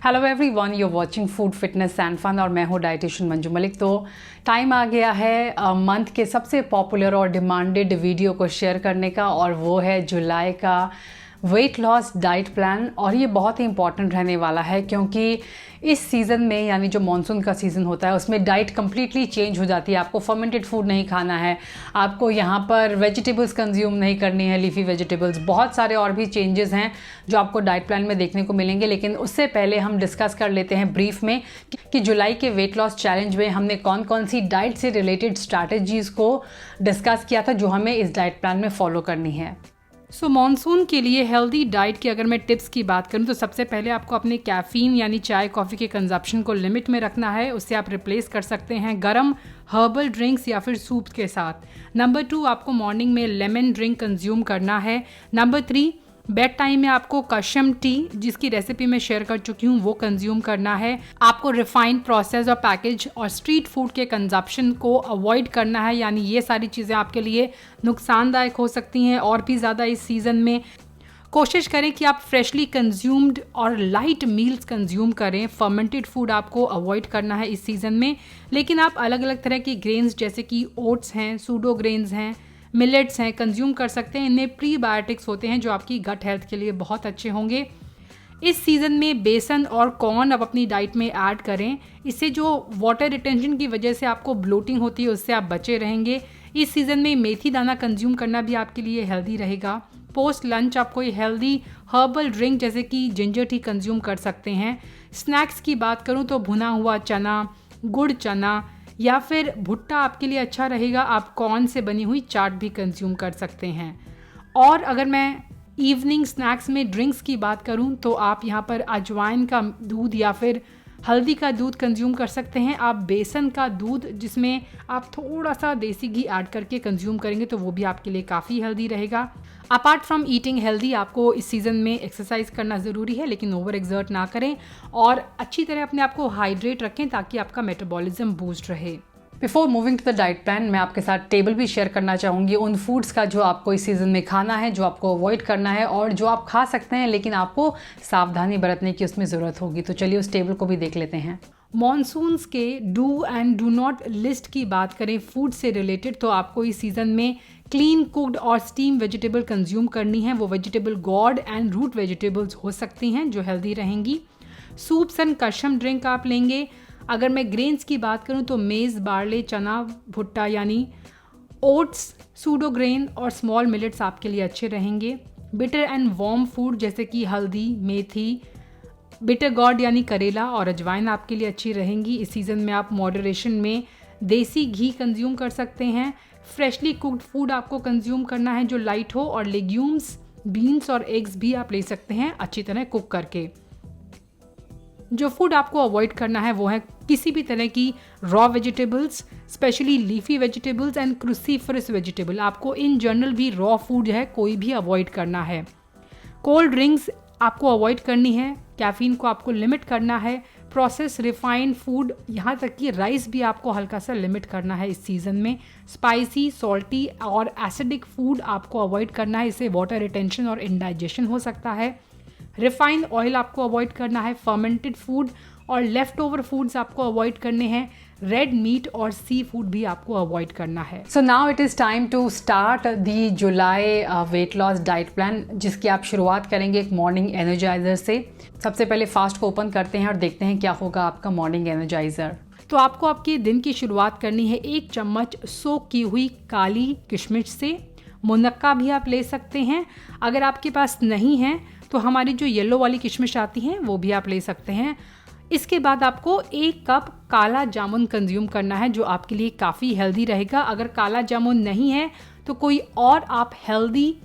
Hello everyone, you watching food fitness and fun और मैं हूँ डाइटिशियन मंजू मलिक। तो टाइम आ गया है मंथ के सबसे पॉपुलर और डिमांडेड वीडियो को शेयर करने का, और वो है जुलाई का वेट लॉस डाइट प्लान। और ये बहुत ही इंपॉर्टेंट रहने वाला है क्योंकि इस सीज़न में, यानी जो मानसून का सीज़न होता है, उसमें डाइट कम्प्लीटली चेंज हो जाती है। आपको फर्मेंटेड फूड नहीं खाना है, आपको यहाँ पर वेजिटेबल्स कंज्यूम नहीं करनी है, लीफी वेजिटेबल्स, बहुत सारे और भी चेंजेस हैं जो आपको डाइट प्लान में देखने को मिलेंगे। लेकिन उससे पहले हम डिस्कस कर लेते हैं ब्रीफ में कि जुलाई के वेट लॉस चैलेंज में हमने कौन कौन सी डाइट से रिलेटेड स्ट्रैटेजीज़ को डिस्कस किया था जो हमें इस डाइट प्लान में फॉलो करनी है। मॉनसून के लिए हेल्दी डाइट की अगर मैं टिप्स की बात करूं तो सबसे पहले आपको अपने कैफ़ीन यानी चाय कॉफ़ी के कंजप्शन को लिमिट में रखना है। उससे आप रिप्लेस कर सकते हैं गरम हर्बल ड्रिंक्स या फिर सूप के साथ। नंबर 2, आपको मॉर्निंग में लेमन ड्रिंक कंज्यूम करना है। नंबर 3, बेड टाइम में आपको कशम टी, जिसकी रेसिपी मैं शेयर कर चुकी हूँ, वो कंज्यूम करना है। आपको रिफाइंड, प्रोसेस और पैकेज और स्ट्रीट फूड के कंजप्शन को अवॉइड करना है, यानी ये सारी चीज़ें आपके लिए नुकसानदायक हो सकती हैं और भी ज़्यादा इस सीज़न में। कोशिश करें कि आप फ्रेशली कंज्यूम्ड और लाइट मील्स कंज्यूम करें। फर्मेंटेड फूड आपको अवॉइड करना है इस सीज़न में, लेकिन आप अलग अलग तरह की ग्रेन्स जैसे कि ओट्स हैं, सूडो ग्रेन्स हैं, मिलेट्स हैं, कंज्यूम कर सकते हैं। इनमें प्रीबायोटिक्स होते हैं जो आपकी गट हेल्थ के लिए बहुत अच्छे होंगे। इस सीज़न में बेसन और कॉर्न आप अपनी डाइट में ऐड करें। इससे जो वाटर रिटेंशन की वजह से आपको ब्लोटिंग होती है उससे आप बचे रहेंगे। इस सीज़न में मेथी दाना कंज्यूम करना भी आपके लिए हेल्दी रहेगा। पोस्ट लंच आप कोई हेल्दी हर्बल ड्रिंक जैसे कि जिंजर टी कंज्यूम कर सकते हैं। स्नैक्स की बात करूँ तो भुना हुआ चना, गुड़ चना या फिर भुट्टा आपके लिए अच्छा रहेगा। आप कॉर्न से बनी हुई चाट भी कंज्यूम कर सकते हैं। और अगर मैं इवनिंग स्नैक्स में ड्रिंक्स की बात करूं तो आप यहाँ पर अजवाइन का दूध या फिर हल्दी का दूध कंज्यूम कर सकते हैं। आप बेसन का दूध जिसमें आप थोड़ा सा देसी घी ऐड करके कंज्यूम करेंगे तो वो भी आपके लिए काफ़ी हेल्दी रहेगा। अपार्ट फ्रॉम ईटिंग हेल्दी, आपको इस सीज़न में एक्सरसाइज करना ज़रूरी है, लेकिन ओवर एक्सर्ट ना करें और अच्छी तरह अपने आप को हाइड्रेट रखें ताकि आपका मेटाबॉलिज्म बूस्ट रहे। Before moving to the diet plan, मैं आपके साथ टेबल भी शेयर करना चाहूँगी उन फूड्स का जो आपको इस सीज़न में खाना है, जो आपको अवॉइड करना है और जो आप खा सकते हैं लेकिन आपको सावधानी बरतने की उसमें ज़रूरत होगी। तो चलिए उस टेबल को भी देख लेते हैं। मॉनसून्स के do and do not list की बात करें फूड से रिलेटेड, तो आपको इस सीज़न में क्लीन कुक्ड और स्टीम वेजिटेबल कंज्यूम करनी है। वो vegetable gourd and root vegetables हो सकती हैं जो हेल्दी रहेंगी। सूप्स एंड कशम ड्रिंक आप लेंगे। अगर मैं ग्रेन्स की बात करूं तो मेज़, बार्ले, चना, भुट्टा यानी ओट्स, सूडो ग्रेन और स्मॉल मिलेट्स आपके लिए अच्छे रहेंगे। बिटर एंड वार्म फूड जैसे कि हल्दी, मेथी, बिटर गॉड यानी करेला और अजवाइन आपके लिए अच्छी रहेंगी। इस सीज़न में आप मॉडरेशन में देसी घी कंज्यूम कर सकते हैं। फ्रेशली कुक्ड फूड आपको कंज्यूम करना है जो लाइट हो, और लेग्यूम्स, बीन्स और एग्स भी आप ले सकते हैं अच्छी तरह कुक करके। जो फूड आपको अवॉइड करना है वो है किसी भी तरह की raw vegetables, specially leafy vegetables and cruciferous vegetable. आपको इन जनरल भी रॉ फूड है कोई भी अवॉइड करना है। कोल्ड ड्रिंक्स आपको अवॉइड करनी है। कैफीन को आपको लिमिट करना है। प्रोसेस रिफाइंड फूड, यहाँ तक कि राइस भी आपको हल्का सा लिमिट करना है इस सीज़न में। स्पाइसी, सॉल्टी और एसिडिक फूड आपको अवॉइड करना है, इससे वाटर रिटेंशन और इंडाइजेशन हो सकता है। रिफाइंड ऑयल आपको अवॉइड करना है। फर्मेंटेड फूड और लेफ्ट ओवर फूड्स आपको अवॉइड करने हैं। रेड मीट और सी फूड भी आपको अवॉइड करना है। So now it is time to start the July weight loss diet plan, जिसकी आप शुरुआत करेंगे एक मॉर्निंग एनर्जाइजर से। सबसे पहले फास्ट को ओपन करते हैं और देखते हैं क्या होगा आपका मॉर्निंग एनर्जाइजर। तो आपको आपके दिन की शुरुआत करनी है 1 चम्मच सोक की हुई काली किशमिश से। मुनक्का भी आप ले सकते हैं। अगर आपके पास नहीं है तो हमारी जो येलो वाली किशमिश आती हैं वो भी आप ले सकते हैं। इसके बाद आपको 1 कप काला जामुन कंज्यूम करना है जो आपके लिए काफ़ी हेल्दी रहेगा। अगर काला जामुन नहीं है तो कोई और आप हेल्दी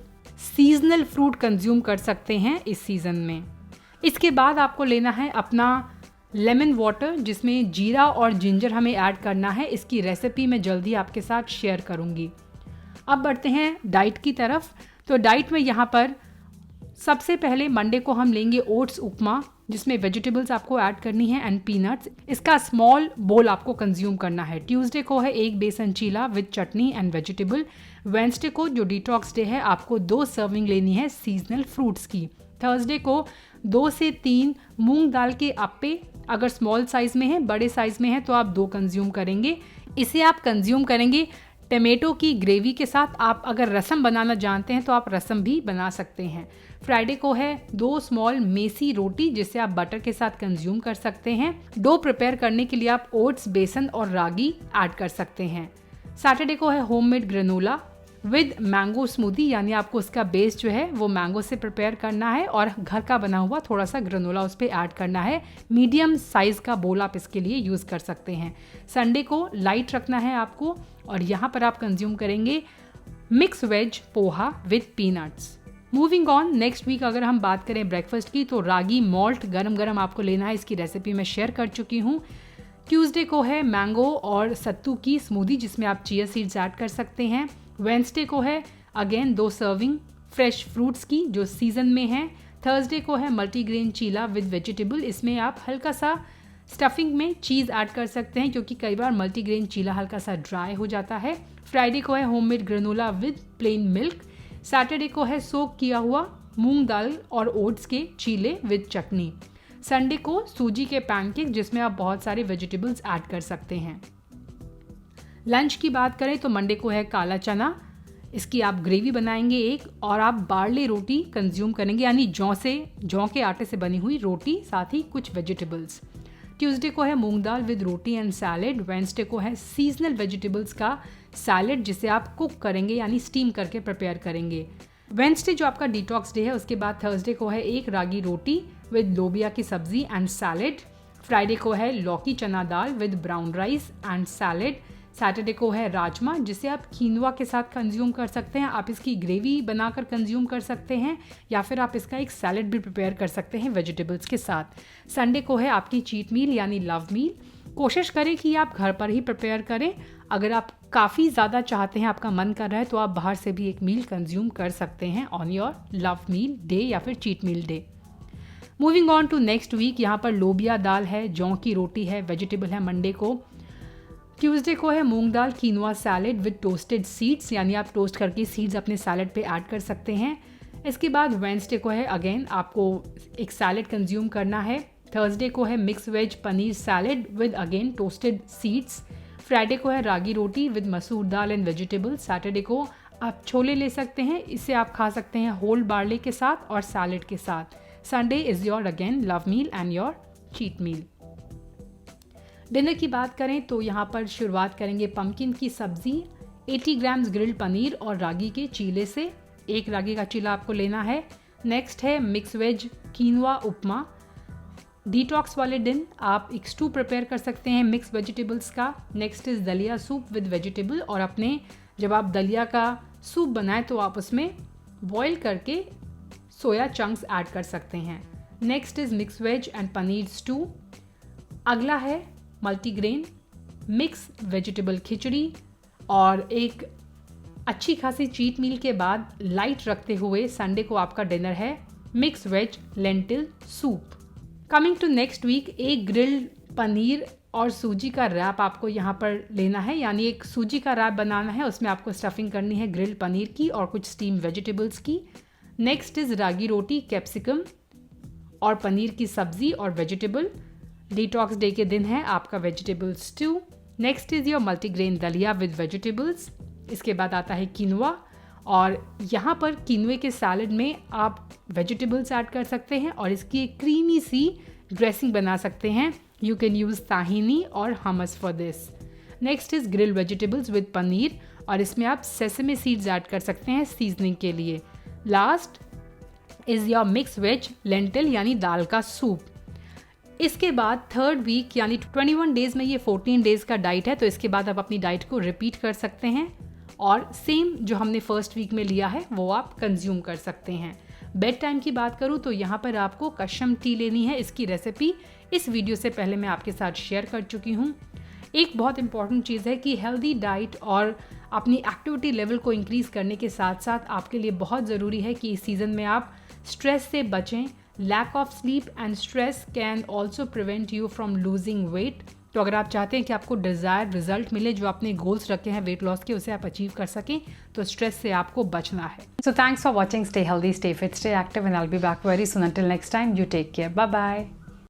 सीजनल फ्रूट कंज्यूम कर सकते हैं इस सीज़न में। इसके बाद आपको लेना है अपना लेमन वाटर, जिसमें जीरा और जिंजर हमें ऐड करना है। इसकी रेसिपी मैं जल्दी आपके साथ शेयर करूँगी। अब बढ़ते हैं डाइट की तरफ। तो डाइट में यहाँ पर सबसे पहले मंडे को हम लेंगे ओट्स उपमा, जिसमें वेजिटेबल्स आपको ऐड करनी है एंड पीनट्स। इसका स्मॉल बोल आपको कंज्यूम करना है। ट्यूसडे को है 1 besan cheela with chutney and vegetable. Wednesday को जो डिटॉक्स डे है आपको 2 सर्विंग लेनी है सीजनल फ्रूट्स की। थर्सडे को 2 से 3 मूंग दाल के अप्पे, अगर स्मॉल साइज़ में है, बड़े साइज़ में है तो आप 2 कंज्यूम करेंगे। इसे आप कंज्यूम करेंगे टमाटो की ग्रेवी के साथ। आप अगर रसम बनाना जानते हैं तो आप रसम भी बना सकते हैं। फ्राइडे को है 2 स्मॉल मेसी रोटी, जिसे आप बटर के साथ कंज्यूम कर सकते हैं। डो प्रिपेयर करने के लिए आप ओट्स, बेसन और रागी ऐड कर सकते हैं। सैटरडे को है homemade granola with mango smoothie, यानी आपको उसका बेस जो है वो मैंगो से प्रिपेयर करना है और घर का बना हुआ थोड़ा सा ग्रेनोला उस पर ऐड करना है। मीडियम साइज़ का बोल आप इसके लिए यूज़ कर सकते हैं। संडे को लाइट रखना है आपको और यहाँ पर आप कंज्यूम करेंगे mix veg poha with peanuts. Moving on, next week अगर हम बात करें ब्रेकफास्ट की तो रागी मॉल्ट गरम गरम आपको लेना है। इसकी रेसिपी मैं शेयर कर चुकी हूँ। ट्यूसडे को है मैंगो और सत्तू की स्मूदी, जिसमें आप चिया सीड्स ऐड कर सकते हैं। वेंसडे को है अगेन 2 सर्विंग फ्रेश फ्रूट्स की जो सीजन में है। थर्सडे को है मल्टीग्रेन चीला विद वेजिटेबल, इसमें आप हल्का सा स्टफिंग में चीज़ ऐड कर सकते हैं क्योंकि कई बार मल्टीग्रेन चीला हल्का सा ड्राई हो जाता है। फ्राइडे को है homemade granola with plane milk. Saturday को है सोक किया हुआ मूंग दाल और ओट्स के चीले विद चटनी। संडे को सूजी के पैनकेक, जिसमें आप बहुत सारे वेजिटेबल्स ऐड कर सकते हैं। लंच की बात करें तो मंडे को है काला चना, इसकी आप ग्रेवी बनाएंगे एक, और आप बार्ले रोटी कंज्यूम करेंगे, यानी जौ के आटे से बनी हुई रोटी, साथ ही कुछ वेजिटेबल्स। ट्यूसडे को है moong dal with roti and salad. Wednesday को है सीजनल वेजिटेबल्स का सैलेड, जिसे आप कुक करेंगे यानी स्टीम करके प्रिपेयर करेंगे। वेंसडे जो आपका डिटॉक्स डे है, उसके बाद थर्सडे को है एक रागी रोटी विद लोबिया की सब्जी एंड सैलेड। फ्राइडे को है lauki chana dal with brown rice and salad. Saturday को है राजमा, जिसे आप कीनवा के साथ कंज्यूम कर सकते हैं। आप इसकी ग्रेवी बनाकर कंज्यूम कर सकते हैं या फिर आप इसका एक सैलेड भी प्रिपेयर कर सकते हैं वेजिटेबल्स के साथ। संडे को है आपकी चीट मील यानी लव मील। कोशिश करें कि आप घर पर ही प्रिपेयर करें। अगर आप काफ़ी ज़्यादा चाहते हैं, आपका मन कर रहा है, तो आप बाहर से भी एक मील कंज्यूम कर सकते हैं on your love meal day या फिर cheat meal day. Moving on to next week, यहाँ पर लोबिया दाल है, जौ की रोटी है, वेजिटेबल है मंडे को। ट्यूसडे को है मूंग दाल कीनवा सैलेड विद टोस्टेड सीड्स, यानी आप टोस्ट करके सीड्स अपने सैलेड पे ऐड कर सकते हैं। इसके बाद वेंसडे को है अगेन आपको एक सैलेड कंज्यूम करना है। थर्सडे को है mix veg paneer salad with again toasted seeds. Friday को है रागी रोटी विद मसूर दाल एंड वेजिटेबल। सैटरडे को आप छोले ले सकते हैं, इसे आप खा सकते हैं होल बार्ले के साथ और सैलेड के साथ। Sunday is your again love meal and your cheat meal. Dinner की बात करें तो यहाँ पर शुरुआत करेंगे पम्पकिन की सब्जी, 80 ग्राम्स ग्रिल्ड पनीर और रागी के चीले से। एक रागी का चीला आपको लेना है। नेक्स्ट है मिक्स वेज कीनवा उपमा। डिटॉक्स वाले दिन आप एक स्टू प्रिपेयर कर सकते हैं मिक्स वेजिटेबल्स का। नेक्स्ट इज़ दलिया सूप विद वेजिटेबल, और अपने जब आप दलिया का सूप बनाएं तो आप उसमें बॉईल करके सोया चंक्स ऐड कर सकते हैं। Next is mix veg and paneer stew. अगला है मल्टीग्रेन मिक्स वेजिटेबल खिचड़ी, और एक अच्छी खासी चीट मील के बाद लाइट रखते हुए संडे को आपका डिनर है mix veg lentil soup. Coming to next week, एक ग्रिल्ड पनीर और सूजी का रैप आपको यहाँ पर लेना है, यानी एक सूजी का रैप बनाना है, उसमें आपको स्टफिंग करनी है ग्रिल्ड पनीर की और कुछ स्टीम वेजिटेबल्स की। Next is ragi roti, capsicum और पनीर की सब्जी और वेजिटेबल। डिटॉक्स डे के दिन है आपका vegetable stew. Next is your multigrain दलिया विद वेजिटेबल्स। इसके बाद आता है कीनवा, और यहाँ पर कीनवे के सैलड में आप वेजिटेबल्स ऐड कर सकते हैं और इसकी एक क्रीमी सी ड्रेसिंग बना सकते हैं। यू कैन यूज़ ताहिनी और hummus for this. Next is grilled vegetables with paneer, और इसमें आप सेसमे सीड्स ऐड कर सकते हैं सीजनिंग के लिए। Last is your mix veg lentil यानी दाल का सूप। इसके बाद थर्ड वीक यानी 21 डेज़ में ये 14 डेज़ का डाइट है, तो इसके बाद आप अपनी डाइट को रिपीट कर सकते हैं और सेम जो हमने फर्स्ट वीक में लिया है वो आप कंज्यूम कर सकते हैं। बेड टाइम की बात करूँ तो यहाँ पर आपको कशम टी लेनी है। इसकी रेसिपी इस वीडियो से पहले मैं आपके साथ शेयर कर चुकी हूँ। एक बहुत इंपॉर्टेंट चीज़ है कि हेल्दी डाइट और अपनी एक्टिविटी लेवल को इंक्रीज़ करने के साथ साथ आपके लिए बहुत ज़रूरी है कि इस सीज़न में आप स्ट्रेस से बचें। Lack of sleep and stress can also prevent you from losing weight. तो अगर आप चाहते हैं कि आपको डिज़ायर्ड रिजल्ट मिले, जो आपने गोल्स रखे हैं वेट लॉस के उसे आप अचीव कर सकें, तो स्ट्रेस से आपको बचना है। So thanks for watching. Stay healthy, stay fit, stay active, and I'll be back very soon. Until next time, you take care. Bye bye.